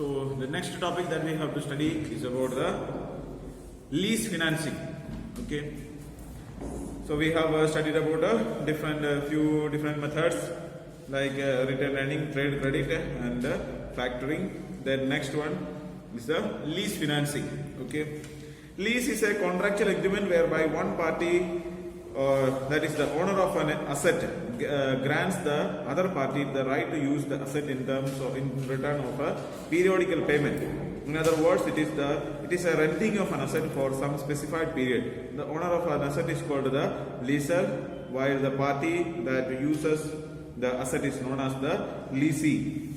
So the next topic that we have to study is about the lease financing. Okay. So we have studied about few different methods like return earning, trade credit, and factoring. Then next one is the lease financing. Okay. Lease is a contractual agreement whereby one party, that is the owner of an asset, grants the other party the right to use the asset in terms of in return of a periodical payment. In other words, it is a renting of an asset for some specified period. The owner of an asset is called the leaser, while the party that uses the asset is known as the leasee.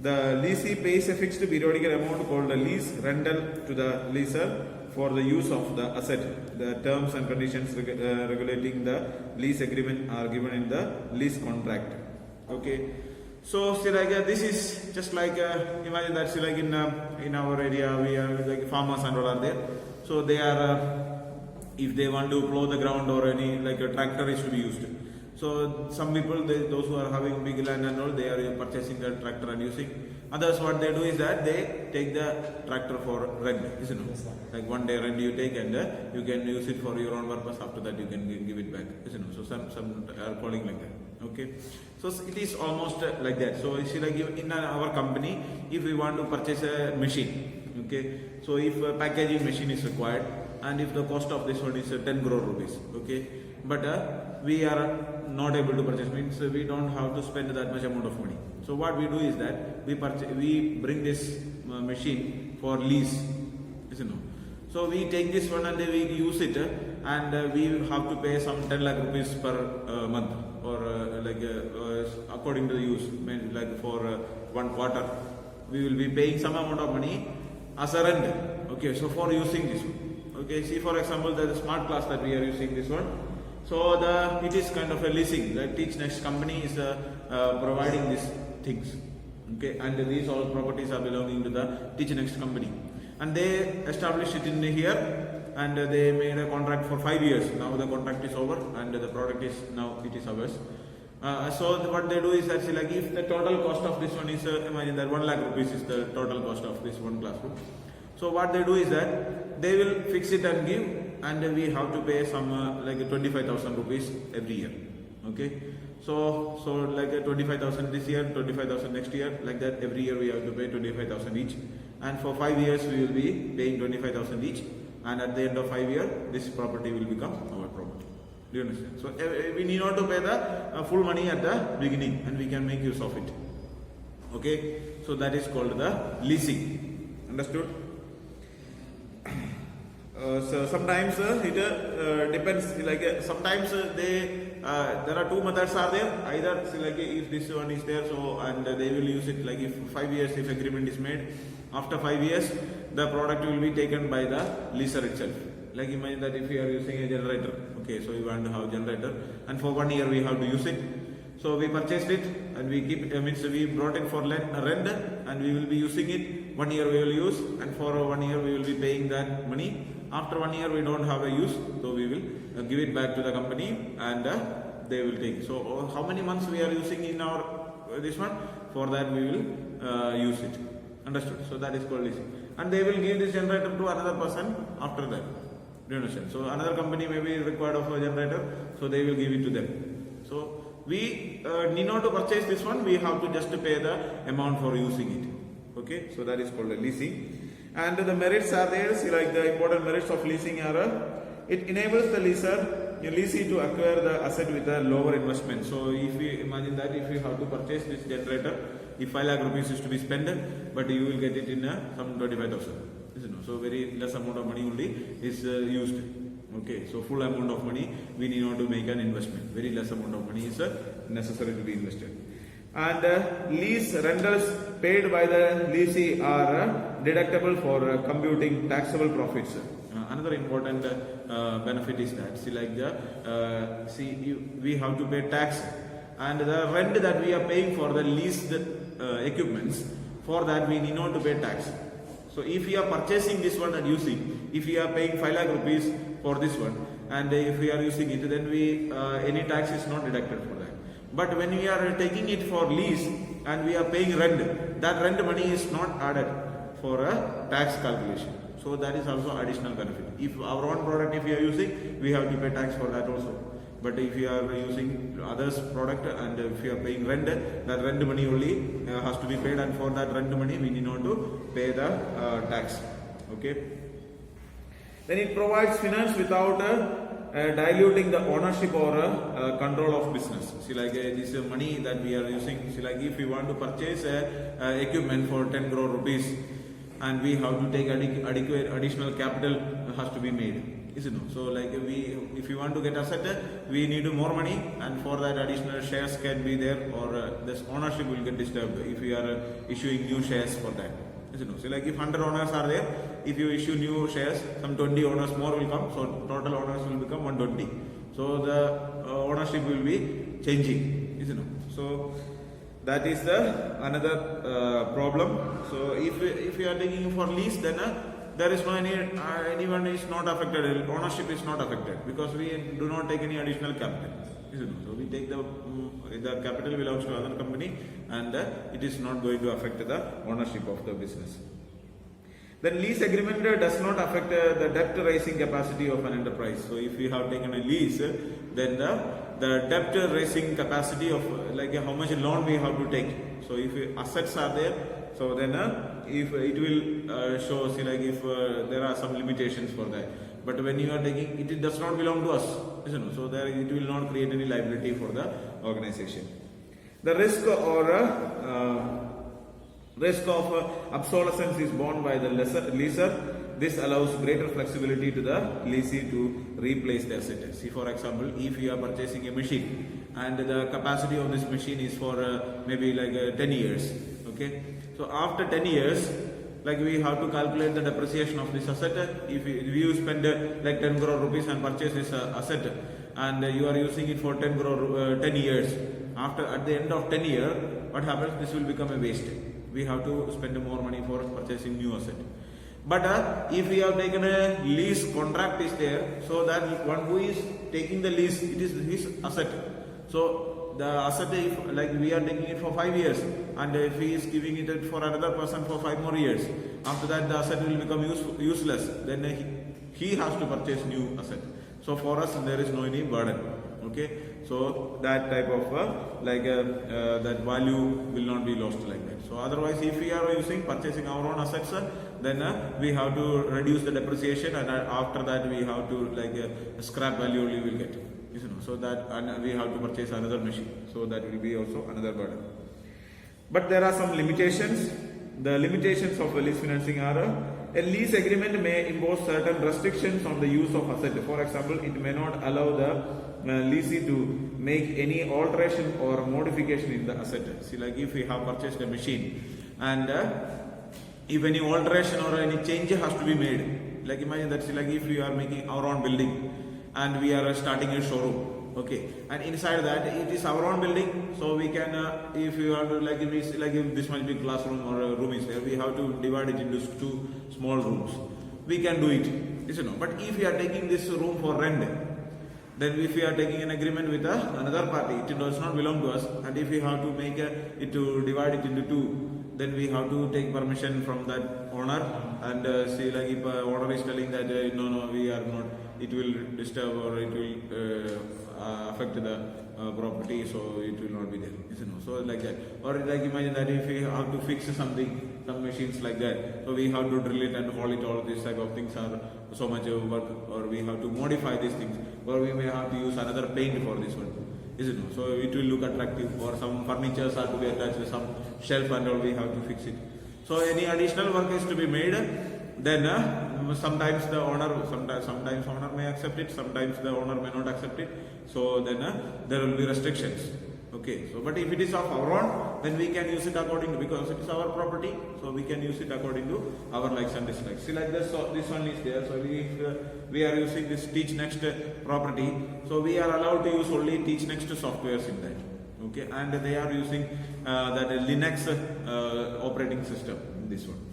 The leasee pays a fixed periodical amount called the lease rental to the leaser for the use of the asset. The terms and conditions regulating the lease agreement are given in the lease contract. Okay. So see, like this is just like imagine that see, like in our area we are like farmers and all are there. So they are if they want to plow the ground or any like a tractor is to be used. So some people, those who are having big land and all, they are purchasing the tractor and using. Others, what they do is that they take the tractor for rent, isn't it? Like one day rent you take and you can use it for your own purpose. After that you can give it back, isn't it? So some are calling like that. Okay. So it is almost like that. So you see, like in our company, if we want to purchase a machine, okay. So if a packaging machine is required and if the cost of this one is 10 crore rupees, okay. But we are not able to purchase, means we don't have to spend that much amount of money. So what we do is that we bring this machine for lease, isn't it? So we take this one and we use it and we have to pay some 10 lakh rupees per month or according to the use, like for 1 quarter we will be paying some amount of money as a rent. Okay, so for using this one. Okay, see for example the smart class that we are using this one. So it is kind of a leasing. The Teach Next company is providing these things. Okay, and these all properties are belonging to the Teach Next company. And they established it in here, and they made a contract for 5 years. Now the contract is over, and the product is now it is ours. So what they do is actually like if the total cost of this one is imagine that 1 lakh rupees is the total cost of this one classroom. So what they do is that they will fix it and give. And we have to pay some like 25,000 rupees every year. Okay, so like 25,000 this year, 25,000 next year, like that every year we have to pay 25,000 each. And for 5 years we will be paying 25,000 each. And at the end of 5 years, this property will become our property. Do you understand? So we need not to pay the full money at the beginning, and we can make use of it. Okay, so that is called the leasing. Understood? So sometimes it depends. Like sometimes there are two methods are there. Either like if this one is there, so and they will use it like if 5 years if agreement is made. After 5 years, the product will be taken by the leaser itself. Like imagine that if you are using a generator, okay, so you want to have generator, and for 1 year we have to use it. So we purchased it and we keep. Means we brought it for rent, and we will be using it. 1 year we will use, and for 1 year we will be paying that money. After 1 year we don't have a use, so we will give it back to the company and they will take. So how many months we are using in our this one? For that we will use it. Understood? So that is called leasing. And they will give this generator to another person after that. Do you understand? So another company may be required of a generator, so they will give it to them. So we need not to purchase this one, we have to just pay the amount for using it. Okay, so that is called a leasing. And the merits are there. See, like the important merits of leasing are it enables the leasee to acquire the asset with a lower investment. So if we imagine that if you have to purchase this generator, if 5 lakh rupees is to be spent, but you will get it in some 25,000. So very less amount of money only is used. Okay, so full amount of money we need not to make an investment. Very less amount of money is necessary to be invested. And lease rentals paid by the leasee are deductible for computing taxable profits. Another important benefit is that we have to pay tax, and the rent that we are paying for the leased equipments, for that we need not to pay tax. So if we are purchasing this one and using, if we are paying 5 lakh rupees for this one, and if we are using it, then any tax is not deducted for that. But when we are taking it for lease and we are paying rent, that rent money is not added for a tax calculation. So that is also additional benefit. If our own product, if we are using, we have to pay tax for that also. But if you are using others product and if you are paying rent, that rent money only has to be paid, and for that rent money we need not to pay the tax. Okay. Then it provides finance without diluting the ownership or control of business. See, like this money that we are using. See, like if we want to purchase equipment for 10 crore rupees, and we have to take adequate additional capital has to be made. Isn't it? So like if you want to get asset, we need more money, and for that additional shares can be there, or this ownership will get disturbed if we are issuing new shares for that. Isn't it? So like if 100 owners are there, if you issue new shares, some 20 owners more will come, so total owners will become 120. So the ownership will be changing. Isn't it? So that is the another problem. So if you are taking for lease, then there is no anyone is not affected. Ownership is not affected because we do not take any additional capital. So we take the capital belongs to another company, and it is not going to affect the ownership of the business. Then lease agreement does not affect the debt raising capacity of an enterprise. So if we have taken a lease, then the debt raising capacity of like how much loan we have to take. So if assets are there, so then if it will show, see, like if there are some limitations for that. But when you are taking, it does not belong to us, isn't it? So there it will not create any liability for the organization. The risk or risk of obsolescence is borne by the leaser. This allows greater flexibility to the lessee to replace the asset. See, for example, if you are purchasing a machine and the capacity of this machine is for maybe like 10 years, okay? So after 10 years, like we have to calculate the depreciation of this asset. If you spend like 10 crore rupees and purchase this asset, and you are using it for 10 years, after at the end of 10 years, what happens? This will become a waste. We have to spend more money for purchasing new asset. But if we have taken a lease contract is there, so that one who is taking the lease, it is his asset. So the asset, if like we are taking it for 5 years, and if he is giving it for another person for 5 more years, after that the asset will become useless. Then he has to purchase new asset. So for us there is no any burden. Okay, so that type of that value will not be lost like that. So otherwise, if we are purchasing our own assets, then we have to reduce the depreciation, and after that we have to scrap value only will get. So that, and we have to purchase another machine. So that will be also another burden. But there are some limitations. The limitations of a lease financing are a lease agreement may impose certain restrictions on the use of asset. For example, it may not allow the lessee to make any alteration or modification in the asset. See, like if we have purchased a machine, and if any alteration or any change has to be made, like imagine that, see, like if we are making our own building and we are starting a showroom. Okay, and inside that it is our own building, so we can if you want to if this much big classroom or a room is there, we have to divide it into 2 small rooms. We can do it, But if we are taking this room for rent, then if we are taking an agreement with another party, it does not belong to us, and if we have to make it to divide it into 2, then we have to take permission from that owner, and see, like if owner is telling that no, we are not, it will disturb or it will affect the property, so it will not be there. So like that. Or like imagine that if we have to fix something, some machines like that, so we have to drill it and haul it, all these type of things are so much work, or we have to modify these things, or we may have to use another paint for this one. So it will look attractive, or some furnitures are to be attached to some shelf and all, we have to fix it. So any additional work is to be made, then sometimes the owner, sometimes owner may accept it, sometimes the owner may not accept it. So then there will be restrictions. Okay, so but if it is of our own, then we can use it according to, because it is our property, so we can use it according to our likes and dislikes. See, like this, so this one is there. So we are using this TeachNext property, so we are allowed to use only TeachNext softwares in that. Okay, and they are using that Linux operating system in this one.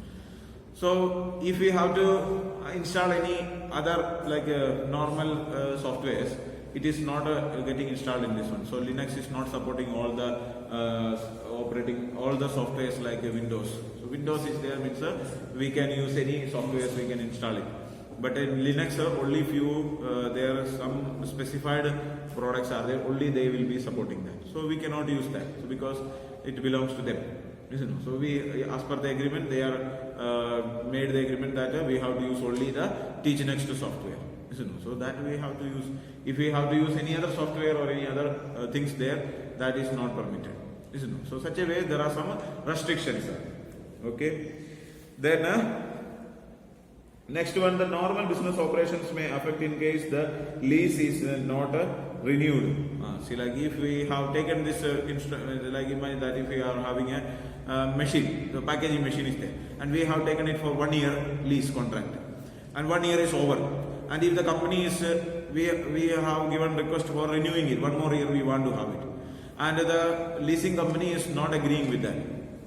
So if we have to install any other normal softwares, it is not getting installed in this one. So Linux is not supporting all the operating all the softwares like Windows. So Windows is there means we can use any softwares, we can install it. But in Linux, only few there are some specified products are there. Only they will be supporting that. So we cannot use that. So because it belongs to them. Listen. So we, as per the agreement, they are made the agreement that we have to use only the TeachNext software. Listen. So that we have to use. If we have to use any other software or any other things there, that is not permitted. Listen. So such a way there are some restrictions. Okay. Then. Next one, the normal business operations may affect in case the lease is not renewed. See, like if we have taken this like imagine that if we are having a machine, the packaging machine is there, and we have taken it for 1 year lease contract, and 1 year is over, and if the company is we have given request for renewing it, 1 more year we want to have it, and the leasing company is not agreeing with that.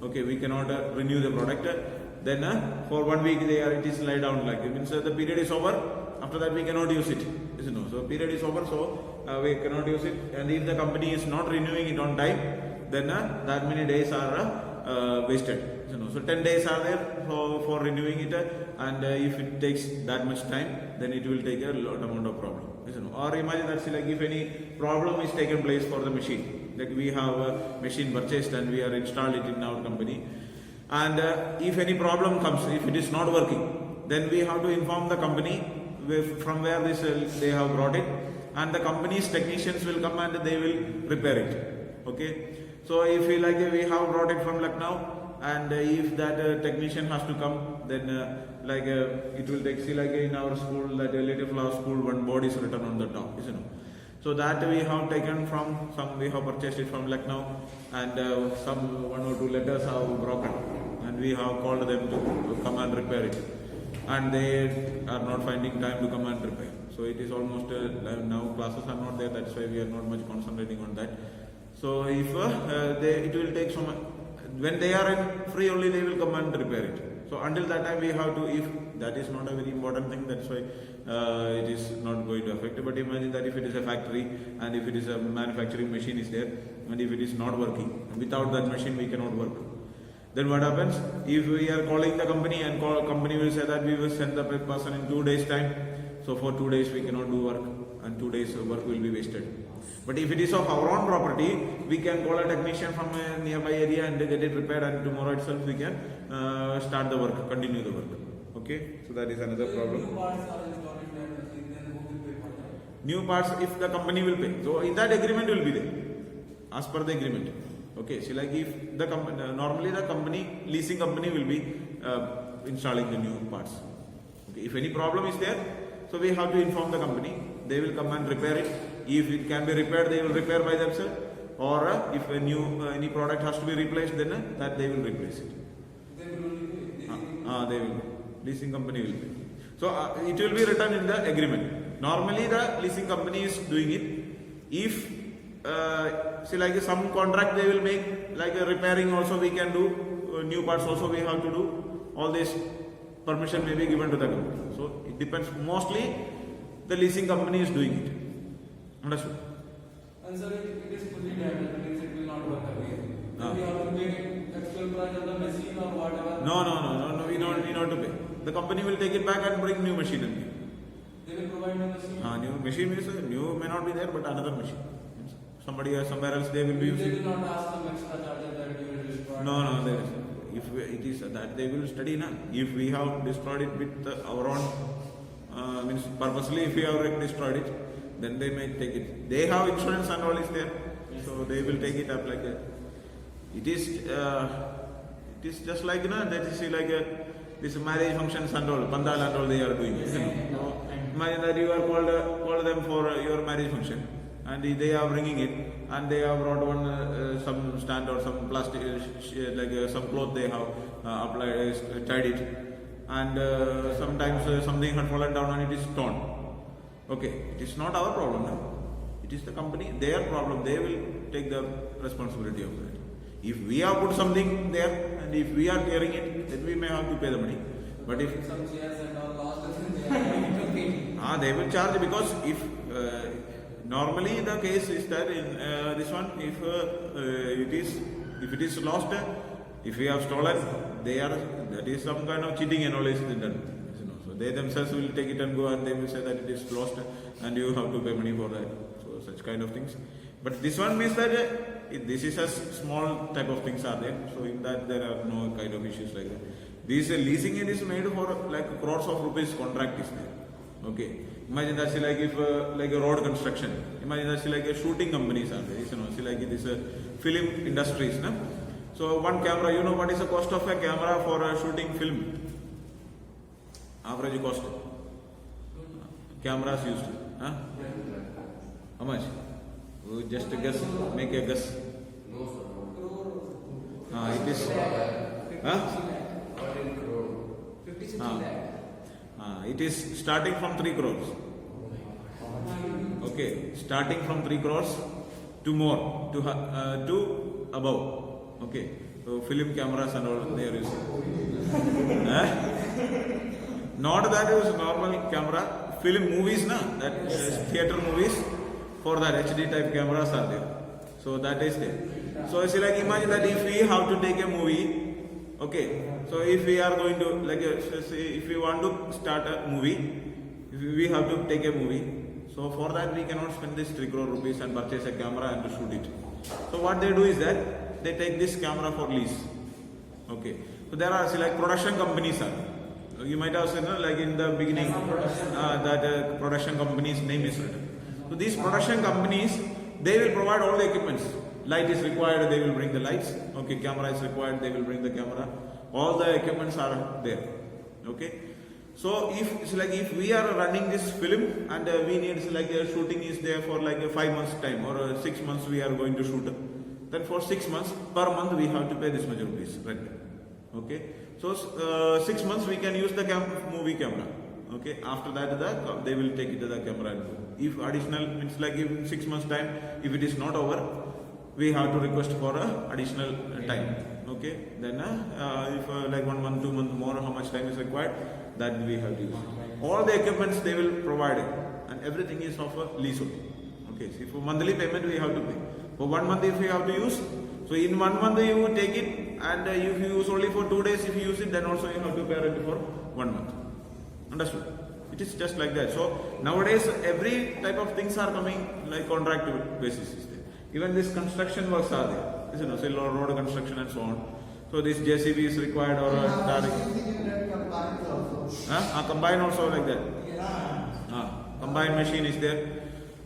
Okay, we cannot renew the product. Then for 1 week it is laid down like it means the period is over. After that we cannot use it. So period is over, so we cannot use it. And if the company is not renewing it on time, then that many days are wasted. So 10 days are there for renewing it, and if it takes that much time, then it will take a lot amount of problem. Or imagine that like if any problem is taken place for the machine, like we have a machine purchased and we are installed it in our company. And if any problem comes, if it is not working, then we have to inform the company from where this they have brought it, and the company's technicians will come and they will repair it. Okay. So if we have brought it from Lucknow, and if that technician has to come, then it will take. See, like in our school, that Little Flower School, one board is written on the top, isn't it? So that we have taken from some, we have purchased it from Lucknow, and some 1 or 2 letters have broken, and we have called them to come and repair it, and they are not finding time to come and repair. So it is almost now classes are not there, that's why we are not much concentrating on that. So if it will take some, when they are in free only they will come and repair it. So until that time we have to, if that is not a very important thing, that's why it is not going to affect. But imagine that if it is a factory and if it is a manufacturing machine is there, and if it is not working, without that machine we cannot work. Then what happens? If we are calling the company and company will say that we will send the person in 2 days time, so for 2 days we cannot do work, and 2 days work will be wasted. But if it is of our own property, we can call a technician from a nearby area and get it repaired, and tomorrow itself we can start the work, continue the work. Okay, so that is another problem. New parts are installed in that machine, then who will pay for that? New parts, if the company will pay. So in that agreement will be there, as per the agreement. Okay, so like if the company, normally the company, leasing company will be installing the new parts. Okay, if any problem is there, so we have to inform the company. They will come and repair it. If it can be repaired, they will repair by themselves. Or if a new any product has to be replaced, then that they will replace it. They will only pay. They will. Leasing company will pay. So it will be written in the agreement. Normally the leasing company is doing it. If see like some contract they will make, like repairing also we can do, new parts also we have to do. All this permission may be given to the company. So it depends. Mostly the leasing company is doing it. Understood? And sir, it is fully damaged, means it will not work again. We have to pay actual price of the machine or whatever. No. We don't need to pay. The company will take it back and bring new machine in. They will provide a machine. New machine means new may not be there, but another machine. Somebody or somewhere else they will be using. They will not ask some extra charges that you will destroy. No, there is. If it is that they will study now. If we have destroyed it with our own means purposely, if we have destroyed it, then they may take it. They have insurance and all is there, so they will take it up like that. It is just like that is like this marriage functions and all, pandal and all they are doing. So imagine that you are called them for your marriage function, and they are bringing it, and they have brought one some stand or some plastic like some cloth they have applied, tied it, and sometimes something had fallen down and it is torn. Okay, it is not our problem now. It is the company, their problem. They will take the responsibility of that. If we have put something there and if we are tearing it, then we may have to pay the money. But if some chairs and all lost, they will they will charge, because if Normally the case is that in this one, if it is lost, if we have stolen, that is some kind of cheating and all is done. You know, so they themselves will take it and go and they will say that it is lost and you have to pay money for that. So such kind of things. But this one means that this is a small type of things are there. So in that there are no kind of issues like that. This leasing it is made for like crores of rupees contract is there. Okay. Imagine that's like if like a road construction. Imagine that's like a shooting companies are there. You know, see like this film industries. No? So one camera, you know what is the cost of a camera for shooting film? Average cost. Cameras used. Huh? How much? Just a guess. Make a guess. It is. Huh? It is starting from 3 crores. Okay, starting from 3 crores to more, to above. Okay, so film cameras and all they are using. Not that is normal camera, film movies, na? That is theater movies. For that HD type cameras are there. So that is there. So it's like imagine that if we have to take a movie, okay. So if we are going to like say if we want to start a movie, if we have to take a movie. So for that we cannot spend this 3 crore rupees and purchase a camera and to shoot it. So what they do is that they take this camera for lease. Okay. So there are like production companies are. You might have seen like in the beginning that production company's name is written. So these production companies, they will provide all the equipments. Light is required, they will bring the lights. Okay, camera is required, they will bring the camera. All the equipments are there. Okay. So if we are running this film and we need like a shooting is there for like a 5 months time or 6 months we are going to shoot. Then for 6 months per month we have to pay this much rupees rent. Okay. So 6 months we can use the movie camera. Okay. After that they will take it to the camera and go. If additional means like in 6 months time, if it is not over, we have to request for additional time. Okay. Then if like 1 month, 2 months more, how much time is required, that we have to use. All the equipments they will provide it, and everything is of a lease only. Okay. So for monthly payment we have to pay. For 1 month if you have to use, so in 1 month you take it, and if you use only for 2 days, if you use it, then also you have to pay rent for 1 month. Understood? It is just like that. So nowadays every type of things are coming like contract basis is there. Even this construction works are there. You know, say road construction and so on. So this JCB is required or combine also like that. Combined machine is there.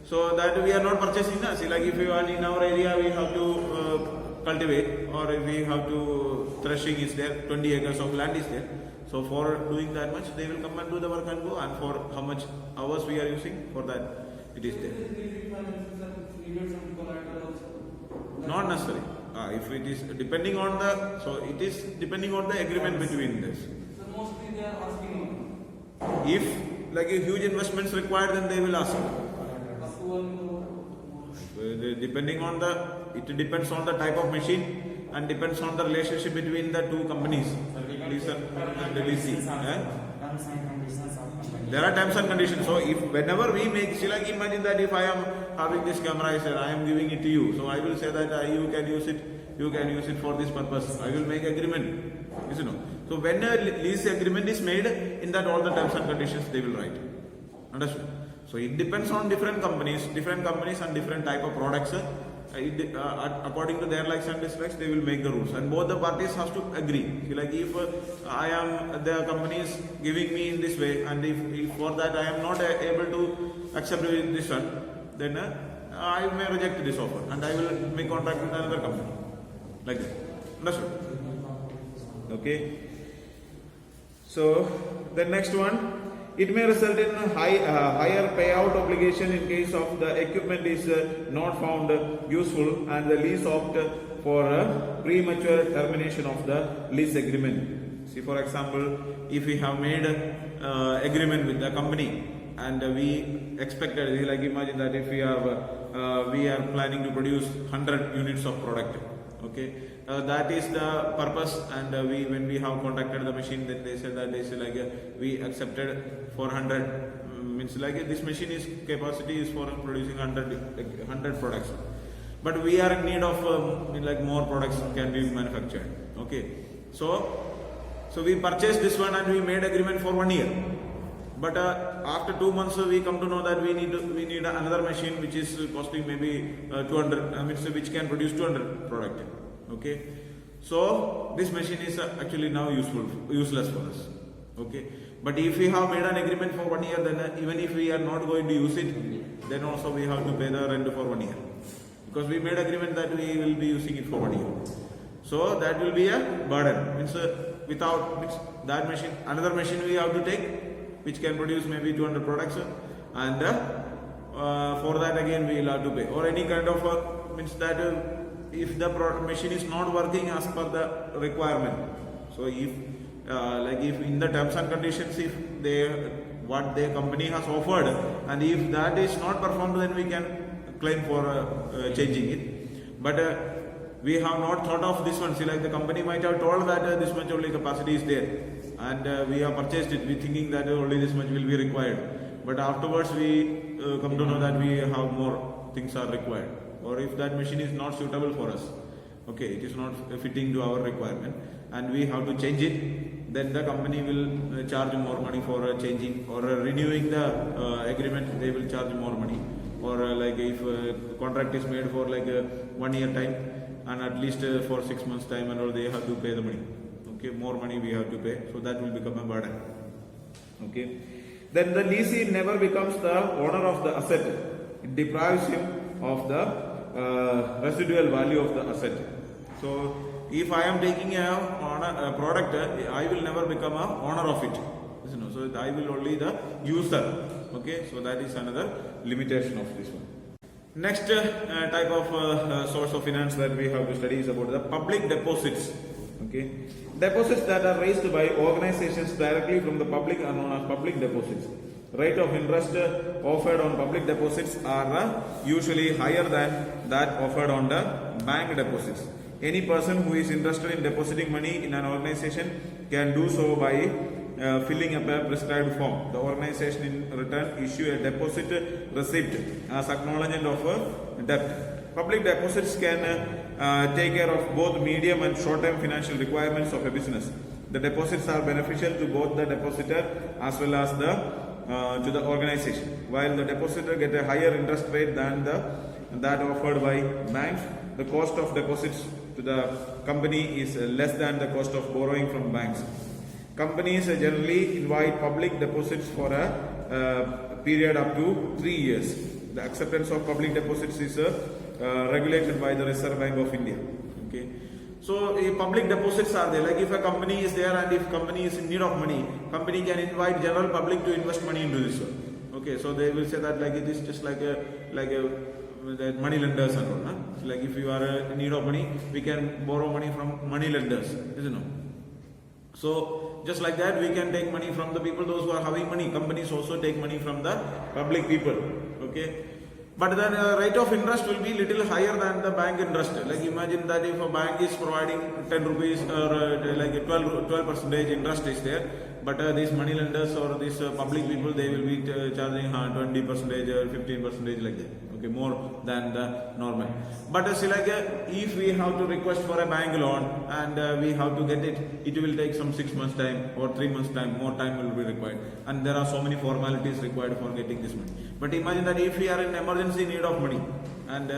So that we are not purchasing. See, like if you are in our area, we have to cultivate, or if we have to threshing is there. 20 acres of land is there. So for doing that much, they will come and do the work and go. And for how much hours we are using for that, it is there. Not necessary. If it is depending on the, so it is depending on the agreement between this. So mostly they are asking. If like a huge investments required, then they will ask. Depending on it depends on the type of machine and depends on the relationship between the two companies, leaser and leasing. There are terms and conditions. So if whenever we make, see like imagine that if I am having this camera, I said I am giving it to you. So I will say that you can use it for this purpose. I will make agreement. You know. So when a lease agreement is made, in that all the terms and conditions they will write. Understood? So it depends on different companies and different type of products. According to their likes and dislikes, they will make the rules, and both the parties have to agree. Like if the company is giving me in this way, and if for that I am not able to accept this one, then I may reject this offer, and I will make contract with another company. Like that. Understood? Okay. So the next one. It may result in higher payout obligation in case of the equipment is not found useful and the lease opt for premature termination of the lease agreement. See, for example, if we have made agreement with the company and we expected, like imagine that if we are planning to produce 100 units of product. Okay, that is the purpose, and when we have contacted the machine, then they said that we accepted 400 means like this machine is capacity is for producing 100 products, but we are in need of like more products can be manufactured. Okay, so we purchased this one and we made agreement for 1 year. But after 2 months, we come to know that we need another machine which is costing maybe 200, which can produce 200 product. Okay, so this machine is actually now useless for us. Okay, but if we have made an agreement for 1 year, then even if we are not going to use it, then also we have to pay the rent for 1 year, because we made agreement that we will be using it for 1 year. So that will be a burden. Without that machine, another machine we have to take, which can produce maybe 200 products, and for that again we will have to pay, or any kind of if the machine is not working as per the requirement. So if in the terms and conditions, if what the company has offered, and if that is not performed, then we can claim for changing it. But we have not thought of this one. See, like the company might have told that this much only capacity is there, and we have purchased it, we thinking that only this much will be required. But afterwards we come to know that we have more things are required, or if that machine is not suitable for us, okay, it is not fitting to our requirement, and we have to change it, then the company will charge more money for changing or renewing the agreement. They will charge more money, or like if contract is made for like 1 year time, and at least for 6 months time, and all, they have to pay the money. Okay, more money we have to pay, so that will become a burden. Okay, then the leasee never becomes the owner of the asset. It deprives him of the residual value of the asset. So if I am taking a product, I will never become a owner of it. So I will only the user. Okay, so that is another limitation of this one. Next type of source of finance that we have to study is about the public deposits. Okay, deposits that are raised by organizations directly from the public are known as public deposits. Rate of interest offered on public deposits are usually higher than that offered on the bank deposits. Any person who is interested in depositing money in an organization can do so by filling up a prescribed form. The organization in return issue a deposit receipt as acknowledgement of debt. Public deposits can take care of both medium and short-term financial requirements of a business. The deposits are beneficial to both the depositor as well as to the organization. While the depositor get a higher interest rate than that offered by banks, the cost of deposits to the company is less than the cost of borrowing from banks. Companies generally invite public deposits for a period up to 3 years. The acceptance of public deposits is regulated by the Reserve Bank of India. Okay, so public deposits are there. Like if a company is there and if company is in need of money, company can invite general public to invest money into this one. Okay, so they will say that like it is just like a the money lenders and all. So like if you are in need of money, we can borrow money from money lenders, isn't it? So just like that, we can take money from the people, those who are having money. Companies also take money from the public people. Okay, but the rate of interest will be little higher than the bank interest. Like imagine that if a bank is providing 10 rupees or like 12% interest is there, but these money lenders or these public people, they will be charging 20% or 15% like that. Okay, more than the normal. But like if we have to request for a bank loan and we have to get it, it will take some 6 months time or 3 months time. More time will be required, and there are so many formalities required for getting this money. But imagine that if we are in emergency need of money and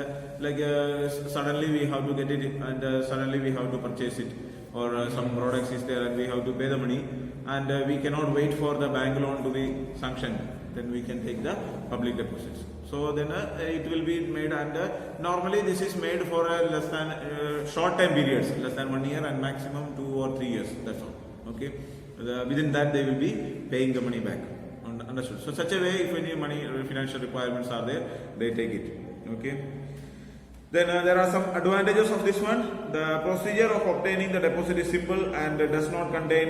suddenly we have to get it and suddenly we have to purchase it, or some products is there and we have to pay the money, and we cannot wait for the bank loan to be sanctioned, then we can take the public deposits. So then it will be made, and normally this is made for less than short time periods, less than 1 year and maximum 2 or 3 years, that's all. Okay, within that they will be paying the money back. Understood? So such a way, if any money financial requirements are there, they take it. Okay. Then there are some advantages of this one. The procedure of obtaining the deposit is simple and does not contain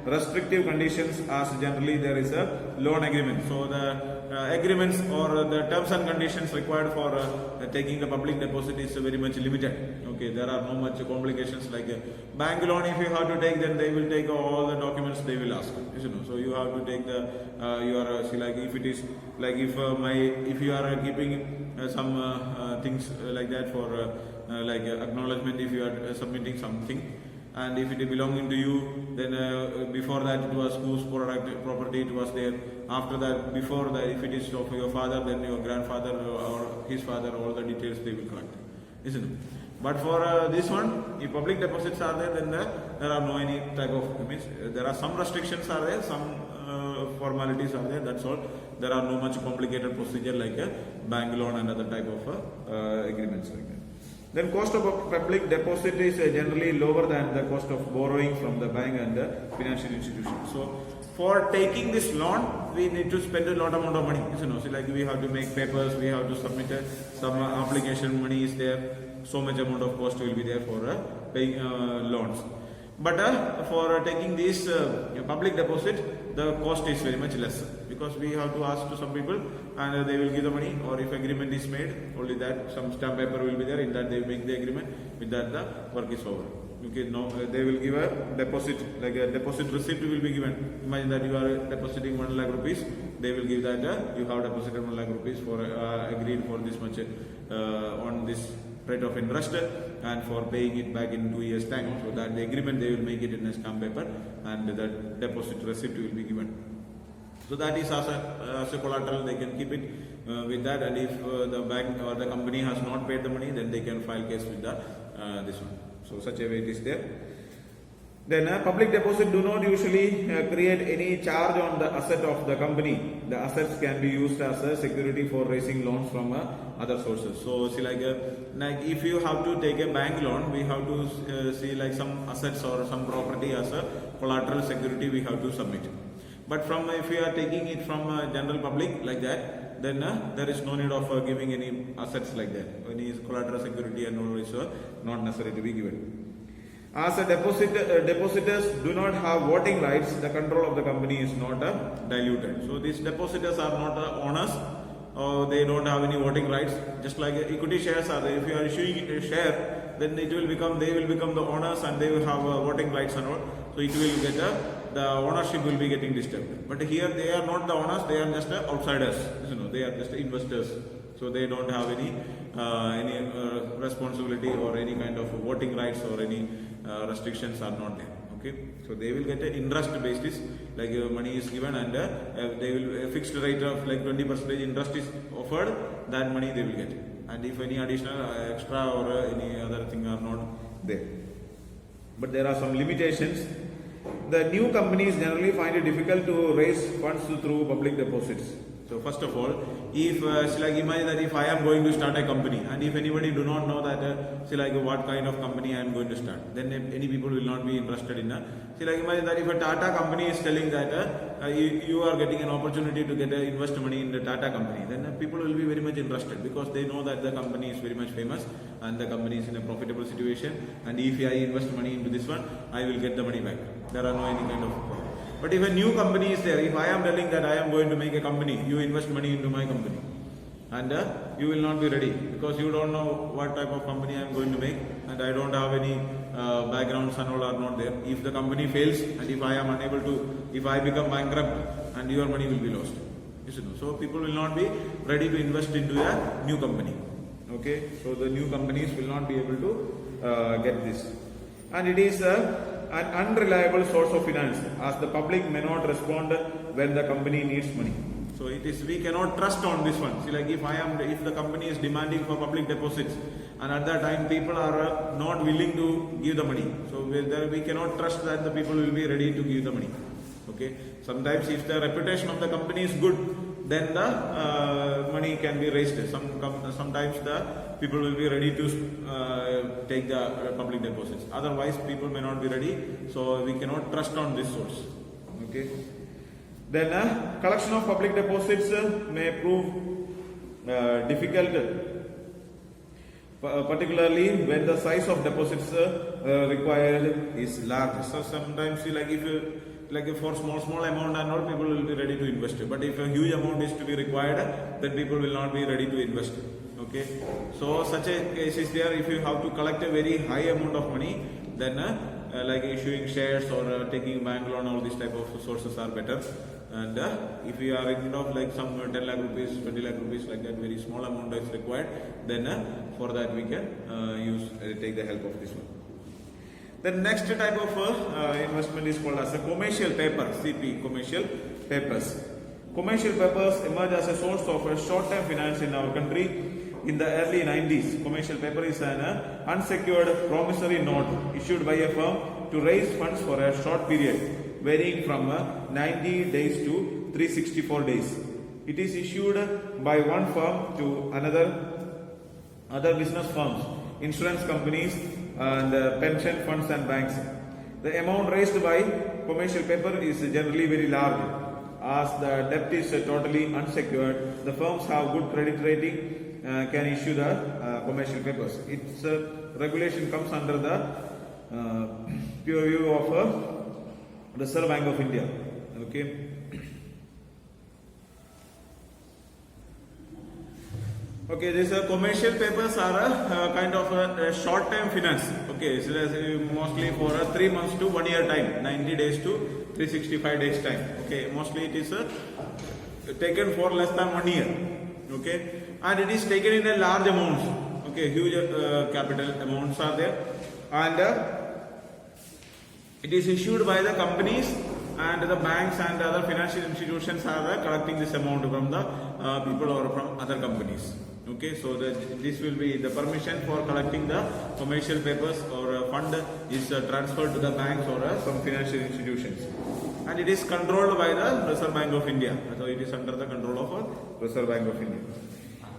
restrictive conditions as generally there is a loan agreement. So the agreements or the terms and conditions required for taking the public deposit is very much limited. Okay, there are no much complications like a bank loan. If you have to take, then they will take all the documents they will ask. You know, so you have to take the see, like if it is like if you are keeping some things like that for like acknowledgement, if you are submitting something. And if it is belonging to you, then before that it was whose property it was there. After that, before that, if it is of your father, then your grandfather or his father, all the details they will collect, isn't it? But for this one, if public deposits are there, then there are no any type of means. There are some restrictions are there, some formalities are there. That's all. There are no much complicated procedure like a bank loan and other type of agreements like that. Then cost of public deposit is generally lower than the cost of borrowing from the bank and the financial institution. So for taking this loan, we need to spend a lot amount of money. You know, so like we have to make papers, we have to submit some application money is there. So much amount of cost will be there for paying loans. But for taking this public deposit, the cost is very much less because we have to ask to some people and they will give the money, or if agreement is made, only that some stamp paper will be there, in that they will make the agreement, with that the work is over. Okay, no, they will give a deposit, like a deposit receipt will be given. Imagine that you are depositing 1 lakh rupees, they will give that you have deposited 1 lakh rupees for agreed for this much on this rate of interest and for paying it back in 2 years time. So that the agreement they will make it in a stamp paper and the deposit receipt will be given. So that is as a collateral, they can keep it with that, and if the bank or the company has not paid the money, then they can file case with the this one. So such a way it is there. Then public deposit do not usually create any charge on the asset of the company. The assets can be used as a security for raising loans from other sources. So see, like if you have to take a bank loan, we have to see like some assets or some property as a collateral security we have to submit. But from if you are taking it from general public like that, then there is no need of giving any assets like that. Any collateral security and all is not necessary to be given. As a depositors do not have voting rights, the control of the company is not diluted. So these depositors are not owners, or they don't have any voting rights. Just like equity shares are there. If you are issuing a share, then they will become the owners and they will have voting rights and all. So it will get the ownership will be getting disturbed. But here they are not the owners; they are just outsiders. You know, they are just investors. So they don't have any responsibility or any kind of voting rights or any restrictions are not there. Okay, so they will get an interest basis, like money is given and they will a fixed rate of like 20% interest is offered. That money they will get, and if any additional extra or any other thing are not there. But there are some limitations. The new companies generally find it difficult to raise funds through public deposits. So first of all, if like imagine that if I am going to start a company, and if anybody do not know that like what kind of company I am going to start, then any people will not be interested in like imagine that if a Tata company is telling that you are getting an opportunity to get invest money in the Tata company, then people will be very much interested because they know that the company is very much famous and the company is in a profitable situation, and if I invest money into this one, I will get the money back. There are no any kind of problem. But if a new company is there, if I am telling that I am going to make a company, you invest money into my company, and you will not be ready because you don't know what type of company I am going to make, and I don't have any backgrounds and all are not there. If the company fails and if I am unable to, if I become bankrupt, and your money will be lost. You know, so people will not be ready to invest into a new company. Okay, so the new companies will not be able to get this, and it is an unreliable source of finance, as the public may not respond when the company needs money. So it is, we cannot trust on this one. See, like if the company is demanding for public deposits, and at that time people are not willing to give the money, so we cannot trust that the people will be ready to give the money. Okay, sometimes if the reputation of the company is good, then the money can be raised. Sometimes the people will be ready to take the public deposits. Otherwise, people may not be ready. So we cannot trust on this source. Okay. Then collection of public deposits may prove difficult, particularly when the size of deposits required is large. So sometimes, like if like for small amount and all, people will be ready to invest. But if a huge amount is to be required, then people will not be ready to invest. Okay, so such a case is there. If you have to collect a very high amount of money, then like issuing shares or taking bank loan, all these type of sources are better. And if you are in of like some 10 lakh rupees, 20 lakh rupees, like that very small amount is required, then for that we can take the help of this one. The next type of investment is called as a commercial paper, CP, commercial papers. Commercial papers emerge as a source of short-term finance in our country. In the early 90s, commercial paper is an unsecured promissory note issued by a firm to raise funds for a short period, varying from 90 days to 364 days. It is issued by one firm to other business firms, insurance companies, and pension funds and banks. The amount raised by commercial paper is generally very large. As the debt is totally unsecured, the firms have good credit rating, can issue the commercial papers. Its regulation comes under the purview of Reserve Bank of India. Okay. Okay, these commercial papers are a kind of a short-term finance. Okay, so mostly for 3 months to 1 year time, 90 days to 365 days time. Okay, mostly it is taken for less than 1 year. Okay, and it is taken in a large amounts. Okay, huge capital amounts are there, and it is issued by the companies, and the banks and other financial institutions are collecting this amount from the people or from other companies. Okay, so this will be the permission for collecting the commercial papers or fund is transferred to the banks or some financial institutions, and it is controlled by the Reserve Bank of India. So it is under the control of Reserve Bank of India.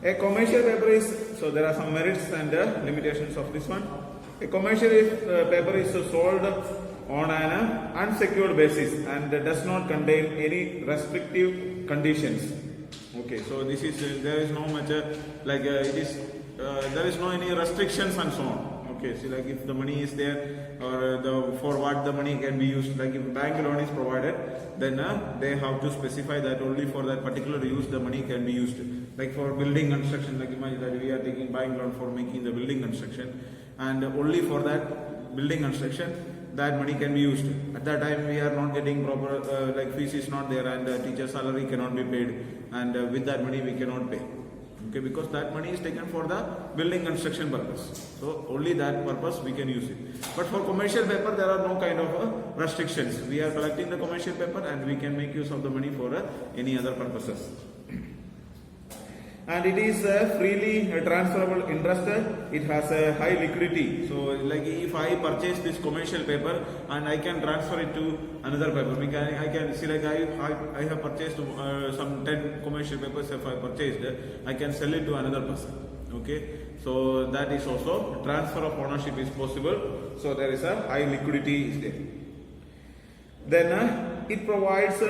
A commercial paper is, so there are some merits and limitations of this one. A commercial paper is sold on an unsecured basis and does not contain any restrictive conditions. Okay, so this is there is no much like it is there is no any restrictions and so on. Okay, so like if the money is there or for what the money can be used, like if bank loan is provided, then they have to specify that only for that particular use the money can be used. Like for building construction, like imagine that we are taking bank loan for making the building construction, and only for that building construction that money can be used. At that time we are not getting proper like fees is not there, and teacher salary cannot be paid, and with that money we cannot pay. Okay, because that money is taken for the building construction purpose. So only that purpose we can use it. But for commercial paper there are no kind of restrictions. We are collecting the commercial paper and we can make use of the money for any other purposes. And it is freely transferable interest. It has a high liquidity. So like if I purchase this commercial paper and I can transfer it to another paper, I can see like I have purchased some 10 commercial papers. If I purchased, I can sell it to another person. Okay, so that is also transfer of ownership is possible. So there is a high liquidity is there. Then it provides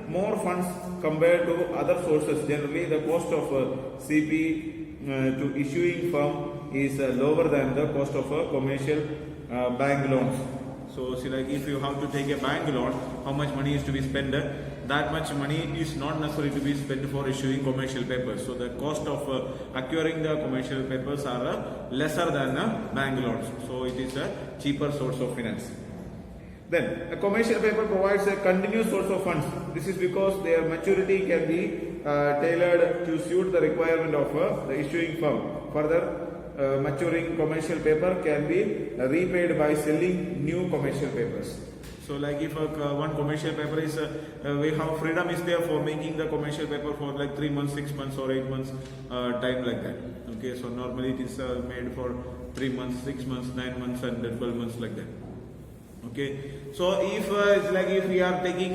more funds compared to other sources. Generally, the cost of CP to issuing firm is lower than the cost of commercial bank loans. So, see, like if you have to take a bank loan, how much money is to be spent? That much money is not necessary to be spent for issuing commercial papers. So, the cost of acquiring the commercial papers are lesser than bank loans. So, it is a cheaper source of finance. Then, a commercial paper provides a continuous source of funds. This is because their maturity can be tailored to suit the requirement of the issuing firm. Further, maturing commercial paper can be repaid by selling new commercial papers. So, like if one commercial paper is, we have freedom is there for making the commercial paper for like 3 months, 6 months, or 8 months time like that. Okay, so normally it is made for 3 months, 6 months, 9 months, and 12 months like that. Okay, so if it's like if we are taking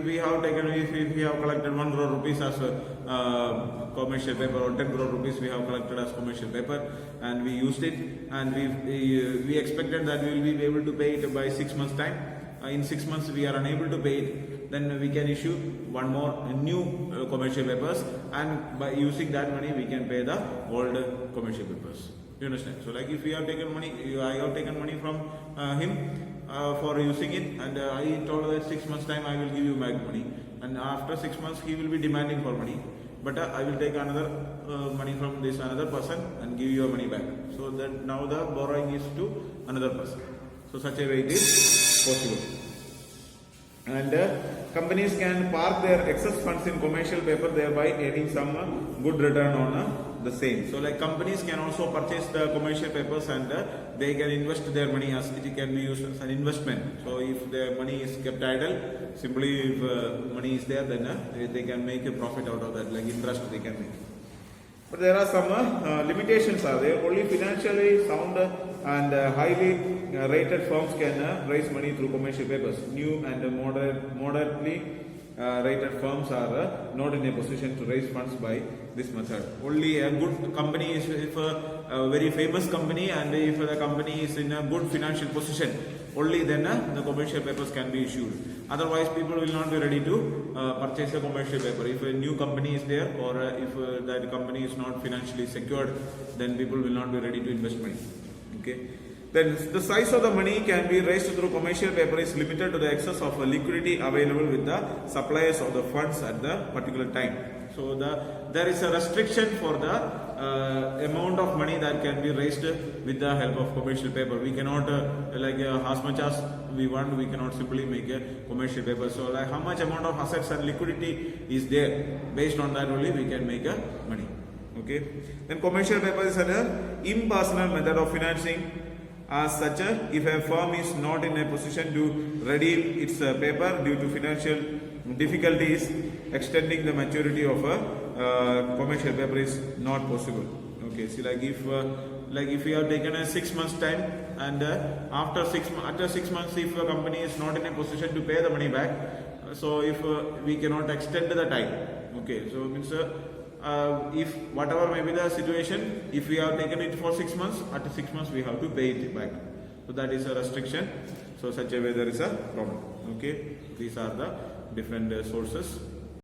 we have taken if we have collected 1 crore rupees as a commercial paper, or 10 crore rupees we have collected as commercial paper, and we used it, and we expected that we will be able to pay it by 6 months time. In 6 months we are unable to pay it, then we can issue one more new commercial papers, and by using that money we can pay the old commercial papers. You understand? So like if we have taken money, I have taken money from him, for using it, and I told that 6 months time I will give you back money, and after 6 months he will be demanding for money, but I will take another money from this another person and give your money back. So that now the borrowing is to another person. So such a way it is possible. And companies can park their excess funds in commercial paper, thereby earning some good return on the same. So like companies can also purchase the commercial papers, and they can invest their money as it can be used as an investment. So if their money is kept idle, simply if money is there, then they can make a profit out of that, like interest they can make. But there are some limitations are there. Only financially sound and highly rated firms can raise money through commercial papers. New and moderately rated firms are not in a position to raise funds by this method. Only a good company is, if a very famous company, and if the company is in a good financial position, only then the commercial papers can be issued. Otherwise, people will not be ready to purchase a commercial paper. If a new company is there, or if that company is not financially secured, then people will not be ready to invest money. Okay. Then the size of the money can be raised through commercial paper is limited to the excess of liquidity available with the suppliers of the funds at the particular time. So there is a restriction for the amount of money that can be raised with the help of commercial paper. We cannot as much as we want, we cannot simply make a commercial paper. So like how much amount of assets and liquidity is there, based on that only we can make money. Okay. Then commercial paper is an impersonal method of financing. As such, if a firm is not in a position to redeem its paper due to financial difficulties, extending the maturity of a commercial paper is not possible. Okay, see, like if you have taken a 6 months time, and after 6 months, if a company is not in a position to pay the money back, so if we cannot extend the time. Okay, so means if whatever may be the situation, if we have taken it for 6 months, after 6 months we have to pay it back. So that is a restriction. So such a way there is a problem. Okay, these are the different sources.